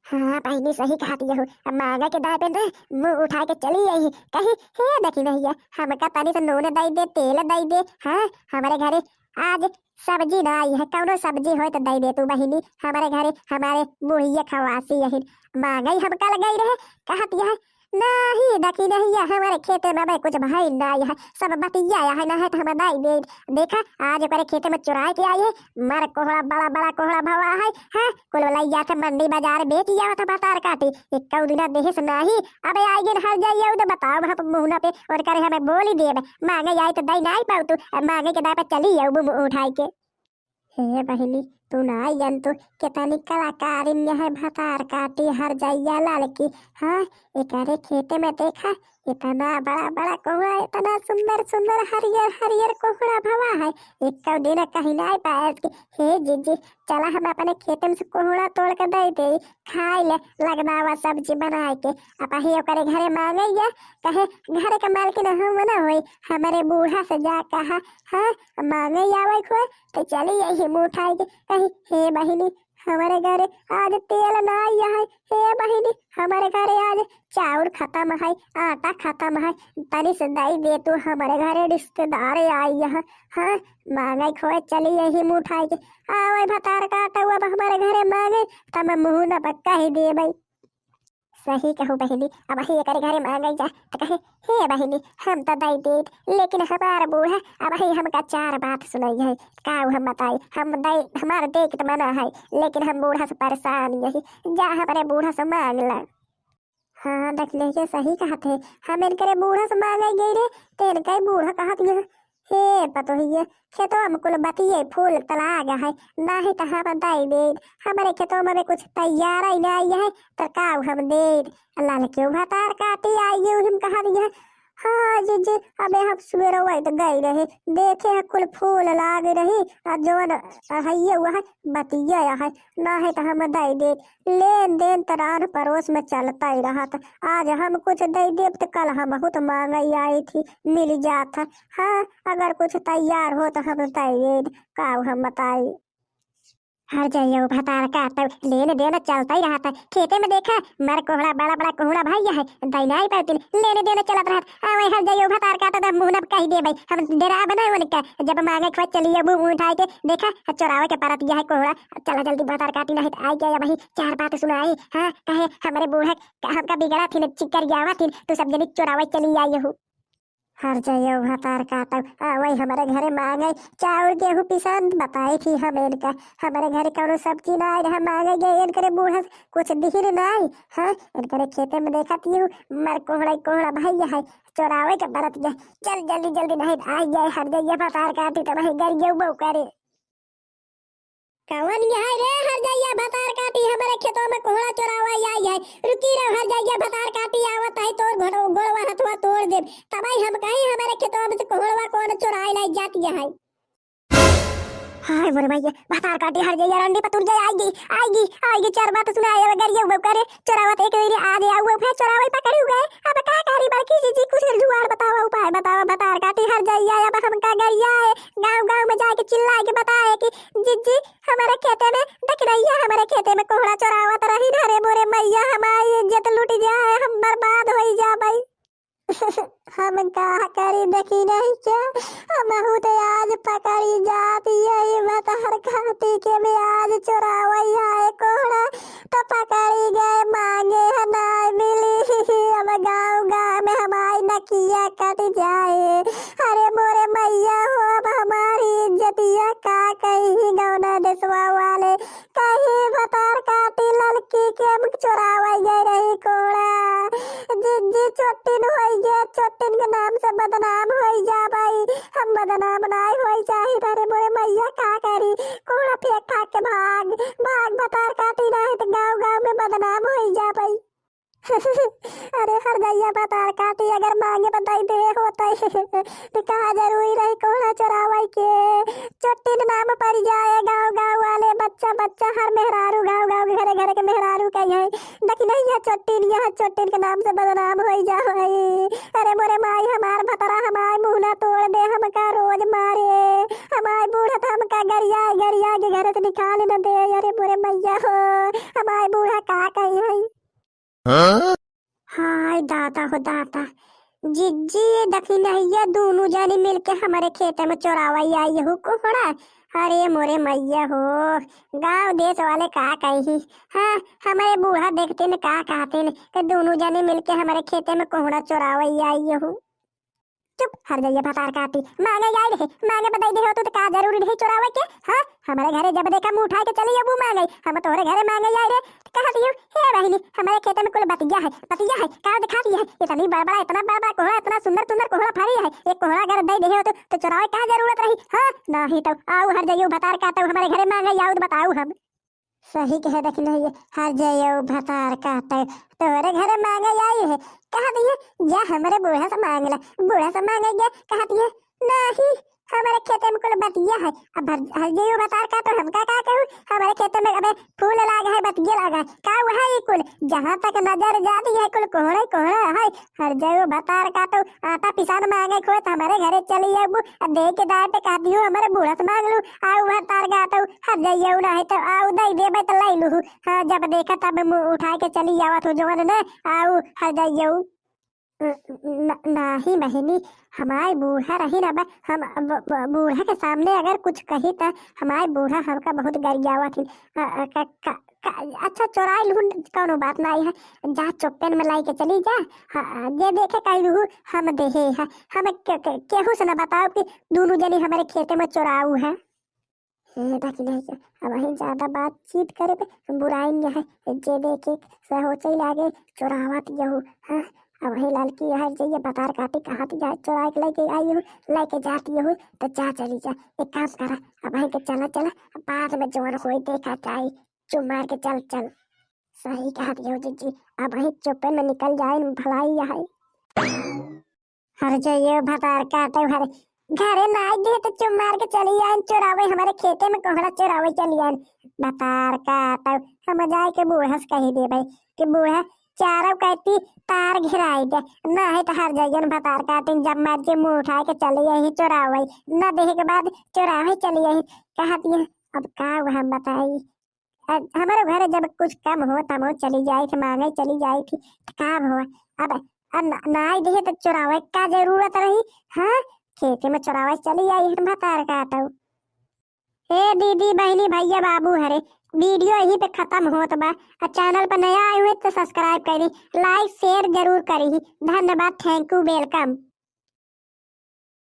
हाँ बहनी सही कहती हो। अब मांगा के दाए पे ना मुंह उठा के चली आई कहीं। हे देखी नहीं है हमका तनी से नून दई दे तेल दई दे। हाँ हमारे घरे आज सब्जी ना आई है, कौनो सब्जी हो तो दई दे तू बहिनी। हमारे घरे हमारे बुढ़िया खवासी यही मांगई हमका लगाई रहे कहती है नहीं देखी नहीं है हमारे खेते में भाई कुछ भाई ना है सब बतिया है ना है तो हम दाई दे। देखा आज ओकरे खेते में चुराए के आई है मर कोहड़ा बड़ा बड़ा कोहड़ा भवा है। हाँ कुल लैया के मंडी बाजार बेच जावा था बतार काटी एक दिना देहिस नहीं। अबे आई गिन हर जाइए तो बताओ हम मुहना पे और करे हमें बोली देब मांगे आई तो दई नहीं पाऊ तू मांगे के दाए पे चली जाऊ मुंह उठाई के। हे बहिनी तू ना जन तू कितनी कलाकारिन्य है भतार काटी हर जाइया लड़की। हाँ एक खेते में देखा इतना बड़ा बड़ा कोहड़ा इतना सुंदर सुंदर हरियर हरियर कोहड़ा भवा है एक दिन कहीं नहीं पाया कि हे जीजी चला हम अपने खेते में से कोहड़ा तोड़ के दे दे खाई ले लगना हुआ सब्जी बना के अब ही ओकरे घरे मांगे कहे घर के मालकिन हम ना होई हमारे बूढ़ा से जा कहा। हाँ मांगे आवे खोए तो चली यही मुँह उठाई के कही हे बहिनी हमारे घरे आज तेल ना है। हे बहिनी हमारे घरे आज चाउर खत्म है आटा खत्म है तनी से दई दे तू हमारे घरे रिश्तेदार आई है। हाँ मांगे खोए चली यही मुँह उठाई के आवे भतार काटा हुआ हमारे घरे मांगे तब मुँह न पक्का ही दे भाई। सही कहूँ बहिनी अब ही एक घरे मांगे जा तो कहे हे बहिनी हम तो दई दे लेकिन हमारा बूढ़ा अब ही हमका चार बात सुनाई है काऊ हम बताई हम दई हमारे देख तो मना है लेकिन हम बूढ़ा से परेशान यही जा हमारे बूढ़ा से मांग ला। हाँ देख ले सही कहा थे हम इनके बूढ़ा से मांगे गई रे तेन का बूढ़ा कहा दिया हे पतो ही खेतों में कुल बतिये फूल तला गया है ना ही तो हम दई दे हमारे खेतों में कुछ तैयार ही नहीं है तो काऊ हम दे अल्लाह ने क्यों भतार काटी आई हम कहा दिया। हाँ जी जी अबे हम सवेरे वही तो गई रहे देखे है कुल फूल लाग रही और जोन है हुआ है बतिया है ना है तो हम दई दे लेन देन तरान पड़ोस में चलता ही रहा था आज हम कुछ दई दे तो कल हम बहुत मांगी आई थी मिल जाता। हाँ अगर कुछ तैयार हो तो हम दई दे काऊ हम बताई। हर जाइए भतार का तब लेने देना चलता ही रहा था खेते में देखा मर कोहड़ा बड़ा बड़ा कोहड़ा भाई है दैना ही पाती लेने देने चलत रहा आवे हर जाइए भतार का तब मुंह न कही दे भाई हम डेरा बनाए उनका जब मांगे खोज चलिए मुंह उठाए के देखा चोरावे के परत है कोहड़ा चला जल्दी भतार काटी नहीं आई गया वही चार बात सुनाई। हाँ कहे हमारे बूढ़ा हमका बिगड़ा थी न चिकर गया थी तो सब जनी चोरावे चली आई हूँ। हर जाइए भतार का तब वही हमारे घरे मांगे चाउर गेहूँ पिसान बताई थी हम इनका हमारे घरे कौनो सब्जी ना आई हम मांगे गए इनके बूढ़ा कुछ दिखी नहीं। हाँ इनके खेते में देखा थी मर कोहड़ा कोहड़ा भाई है चोरावे के बरत गए चल जल्दी जल्दी नहीं आई गए हर जाइए भतार काटी तो वही गई बहु करे कौन यहाँ रे हर जाइए भतार काटी हमारे खेतों में कोहड़ा चोरावा आई है रुकी रहो हर जाइए भतार काटी आवत है तोड़ गोड़वा हथवा तोड़ दे तबाई हम कहीं हमारे खेतों में से कोहड़वा कौन चोराई लाई जाती है। हाय बोले भैया भतार काटी हर जाइए रंडी पतुर जाए आएगी चार बात सुना आए अगर ये वो करे चोरावत एक मेरी आज आऊ फिर चोरावे पकड़ी गए अब का करी बाकी जी कुछ जुगाड़ बताओ उपाय बताओ भतार काटी हर जाइए अब हम का गरिया है गांव में जाके चिल्ला के बताए कि जी हमारे खेते में देख रही है हमारे खेते में कोहड़ा चोरावत रही रे बोरे मैया हमारी इज्जत लूट जाए हम बर्बाद हो जा भाई। हम का करी देखी नहीं क्या हम तो आज पकड़ी जाती है भतार काटी के भी आज चुरावई है कोहड़ा तो पकड़ी गए मांगे ना मिली अब गाँव में हमारी नकिया कट जाए अरे मोरे मैया हो अब हमारी इज्जतिया का कहीं गौना देशवा वाले कहीं भतार काटी लड़की के चुरावई गई रही कोहड़ा जी चोटिन हो गया चोटिन के नाम से बदनाम हो जा भाई हम बदनाम नहीं हो जाए अरे मोरे मैया का करी कोहड़ा फेंक फाक के भाग भाग भतार काटी रहे तो गाँव में बदनाम हो जा भाई। अरे हर जाइए भतार काटी अगर मांगे बताई दे होता है तो कहा जरूरी रही कोहड़ा चोरावाई के चोटिन नाम पड़ जाए गाँव वाले बच्चा हर मेहरारू गाँव घरे के मेहरारू का है देखी नहीं है चोटिन के नाम से बदनाम हो जा भाई। अरे मोरे माई हमार भतरा हमारे मुँह ना तोड़ दे हमका रोज मारे हमारे बूढ़ा था हमका गरिया के घर से निकाल न दे अरे मोरे मैया हो हमारे बूढ़ा का कही हाय दादा हो दादा, जिज्जी दखी नैया दोनों जानी मिलके हमारे खेत में चोरावई आई हो कोहड़ा। अरे मोरे मैया हो, गांव देश वाले का कही। हाँ, हमारे बूढ़ा देखते न का कहते न कि दोनों जानी मिलके हमारे खेते में कोहड़ा चोरावई आई हो। चुप हर जाइए भतार काटी, मांगे आई रहे मांगे बताई दे हो तो का जरूरी नहीं चोरावे के। हाँ, हमारे घरे जब देखा मुंह उठा के चली अब मांगे, हम तोहरे घरे मांगे आई रे कहा दियो। हे बहिनी, हमारे खेत में कुल बतिया है का दिखा दिया है। इतनी बड़ा इतना बड़ा कोहड़ा, इतना सुंदर सुंदर कोहड़ा फरी है। एक कोहड़ा अगर दे दे हो तो चोरावे का जरूरत रही। हाँ, नहीं तो आओ हर जाइए भतार काटो हमारे घरे मांगे आओ बताओ हम। सही कहे देख नहीं, हर जाइए भतार काटो तोहरे घरे मांगे आई है कहा दिए। या हमारे बूढ़ा से मांग ला, बूढ़ा से मांगे गया कहा दिए। नहीं, हमारे खेते में कुल बतिया है। अब हर जाइए भतार काटो हम का कहूँ। हमारे खेते में अबे फूल लागा है बतिया लागा है का वहा ये कुल जहाँ तक नजर जाती है कुल कोहड़ा कोहड़ा है। हर जाइए भतार काटो आटा पिसान मांगे खोए तो हमारे घरे चली अब दे के दाए पे कह दियो हमारे बूढ़ा से मांग लू। आओ भतार काटो हर जाइए ना है तो आओ दई देबे तो लाई लू। हाँ, जब देखा तब मुंह उठा के चली आवत हो जवन ने। आओ हर जाइए नहीं बहनी, हमारे बूढ़ा रही ना हम बूढ़ा के सामने अगर कुछ कही तो हमारे बूढ़ा हमका बहुत गरियावा थी। अच्छा चोराई लू कौनो बात नहीं है, जा चुप्पन में लाई के चली जा। हाँ, जे देखे कही लू हम देहे है। हम केहू से न बताओ कि दोनों जनी हमारे खेते में चोराऊ है। बाकी नहीं क्या अब वही ज्यादा बातचीत करे पे बुराई नहीं है। जे देखे सहो चल आगे चोरावत यहू। हाँ, अब वही लड़की है जाइए बतार काटी कहाँ थी जाए चोरा के लेके आई हूँ लेके जाती हूँ तो जा चली जा। एक काम करा अब वहीं के चला चला बाद में जोर हो देखा चाहे चुप मार के चल चल। सही कहा हो जीजी, अब वहीं चुप्पे में निकल जाए भलाई है। हर जाइए भतार काटे हर घरे ना दे तो चुप मार के चली आए चोरावे हमारे खेते में कोहड़ा चोरावे चली आए। बतार काटे हम जाए के बूढ़ा से कही दे भाई कि बूढ़ा चारों कहती तार घिराई दे ना है तो हर जगह भतार काटे जब मर्जी मुंह उठा के चली आई चोरावे न देखे के बाद चोरावे चली आई कहती है। अब का हम बताई हमारे घर जब कुछ कम हो तब वो चली जाई थी मांगे चली जाई थी का हुआ। अब ना ही देखे तो चोरावे का जरूरत रही। हाँ, खेते में चोरावे चली आई भतार काटो। ए दीदी बहनी भैया बाबू हरे वीडियो यहीं पे खत्म होत बा। चैनल पर नया आए हुए तो सब्सक्राइब करी, लाइक शेयर जरूर करी। धन्यवाद, थैंक यू, वेलकम।